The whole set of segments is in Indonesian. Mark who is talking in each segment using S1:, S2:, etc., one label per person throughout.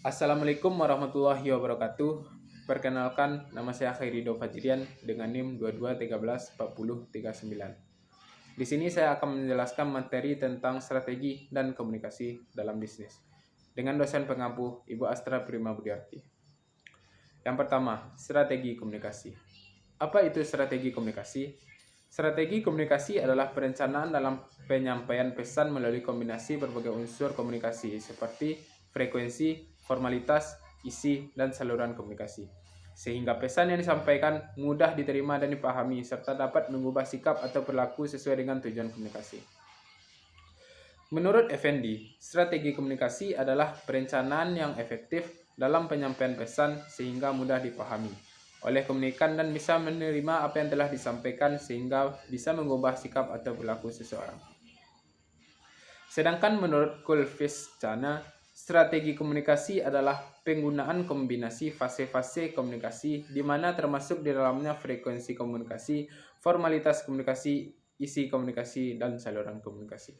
S1: Assalamualaikum warahmatullahi wabarakatuh. Perkenalkan, nama saya Khairido Fajrian dengan NIM 22134039. Di sini saya akan menjelaskan materi tentang strategi dan komunikasi dalam bisnis dengan dosen pengampu Ibu Astra Prima Budiarti. Yang pertama, strategi komunikasi. Apa itu strategi komunikasi? Strategi komunikasi adalah perencanaan dalam penyampaian pesan melalui kombinasi berbagai unsur komunikasi seperti frekuensi, formalitas, isi, dan saluran komunikasi. Sehingga pesan yang disampaikan mudah diterima dan dipahami serta dapat mengubah sikap atau perilaku sesuai dengan tujuan komunikasi. Menurut Effendi, strategi komunikasi adalah perencanaan yang efektif dalam penyampaian pesan sehingga mudah dipahami oleh komunikan dan bisa menerima apa yang telah disampaikan sehingga bisa mengubah sikap atau perilaku seseorang. Sedangkan menurut Kulfischana, strategi komunikasi adalah penggunaan kombinasi fase-fase komunikasi di mana termasuk di dalamnya frekuensi komunikasi, formalitas komunikasi, isi komunikasi, dan saluran komunikasi.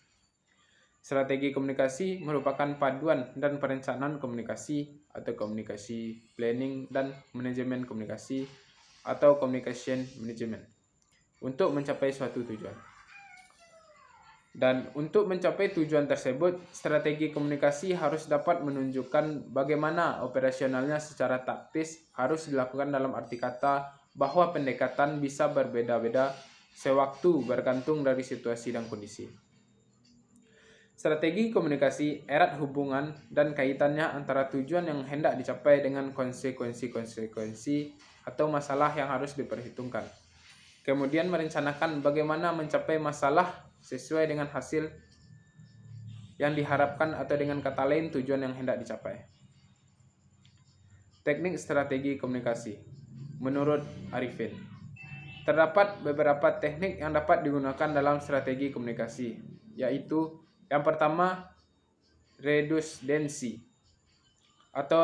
S1: Strategi komunikasi merupakan paduan dan perencanaan komunikasi atau komunikasi planning dan manajemen komunikasi atau communication management untuk mencapai suatu tujuan. Dan untuk mencapai tujuan tersebut, strategi komunikasi harus dapat menunjukkan bagaimana operasionalnya secara taktis harus dilakukan dalam arti kata bahwa pendekatan bisa berbeda-beda sewaktu bergantung dari situasi dan kondisi. Strategi komunikasi erat hubungan dan kaitannya antara tujuan yang hendak dicapai dengan konsekuensi-konsekuensi atau masalah yang harus diperhitungkan. Kemudian merencanakan bagaimana mencapai masalah sesuai dengan hasil yang diharapkan atau dengan kata lain tujuan yang hendak dicapai. Teknik strategi komunikasi. Menurut Arifin, terdapat beberapa teknik yang dapat digunakan dalam strategi komunikasi, yaitu yang pertama, redundancy atau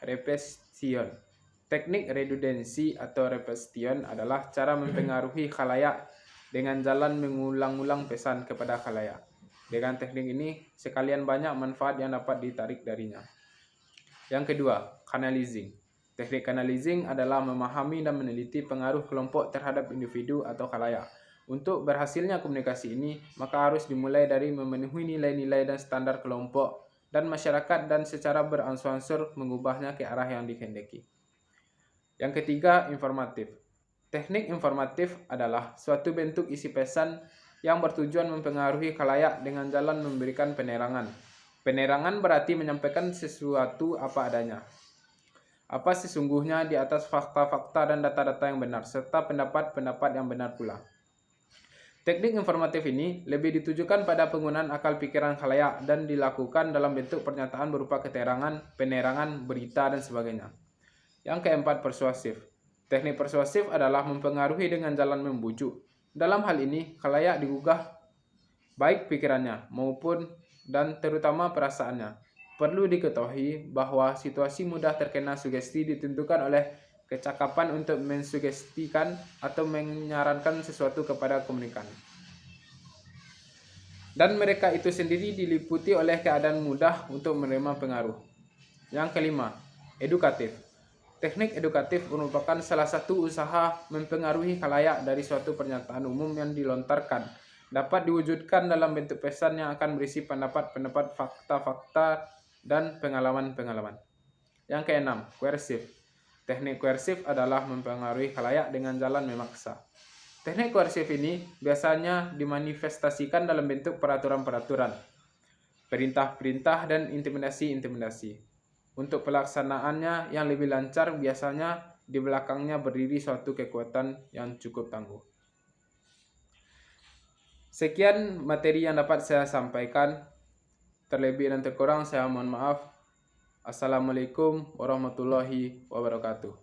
S1: repetition. Teknik redundancy atau repetition adalah cara mempengaruhi khalayak dengan jalan mengulang-ulang pesan kepada khalayak. Dengan teknik ini, sekalian banyak manfaat yang dapat ditarik darinya. Yang kedua, canalizing. Teknik canalizing adalah memahami dan meneliti pengaruh kelompok terhadap individu atau khalayak. Untuk berhasilnya komunikasi ini, maka harus dimulai dari memenuhi nilai-nilai dan standar kelompok dan masyarakat dan secara beransur-ansur mengubahnya ke arah yang dikehendaki. Yang ketiga, informatif. Teknik informatif adalah suatu bentuk isi pesan yang bertujuan mempengaruhi khalayak dengan jalan memberikan penerangan. Penerangan berarti menyampaikan sesuatu apa adanya, apa sesungguhnya di atas fakta-fakta dan data-data yang benar, serta pendapat-pendapat yang benar pula. Teknik informatif ini lebih ditujukan pada penggunaan akal pikiran khalayak dan dilakukan dalam bentuk pernyataan berupa keterangan, penerangan, berita, dan sebagainya. Yang keempat, persuasif. Teknik persuasif adalah mempengaruhi dengan jalan membujuk. Dalam hal ini, khalayak digugah baik pikirannya maupun dan terutama perasaannya. Perlu diketahui bahwa situasi mudah terkena sugesti ditentukan oleh kecakapan untuk mensugestikan atau menyarankan sesuatu kepada komunikan. Dan mereka itu sendiri diliputi oleh keadaan mudah untuk menerima pengaruh. Yang kelima, edukatif. Teknik edukatif merupakan salah satu usaha mempengaruhi khalayak dari suatu pernyataan umum yang dilontarkan. Dapat diwujudkan dalam bentuk pesan yang akan berisi pendapat-pendapat, fakta-fakta, dan pengalaman-pengalaman. Yang keenam, koersif. Teknik koersif adalah mempengaruhi khalayak dengan jalan memaksa. Teknik koersif ini biasanya dimanifestasikan dalam bentuk peraturan-peraturan, perintah-perintah, dan intimidasi-intimidasi. Untuk pelaksanaannya yang lebih lancar, biasanya di belakangnya berdiri suatu kekuatan yang cukup tangguh. Sekian materi yang dapat saya sampaikan. Terlebih dan terkurang saya mohon maaf. Assalamualaikum warahmatullahi wabarakatuh.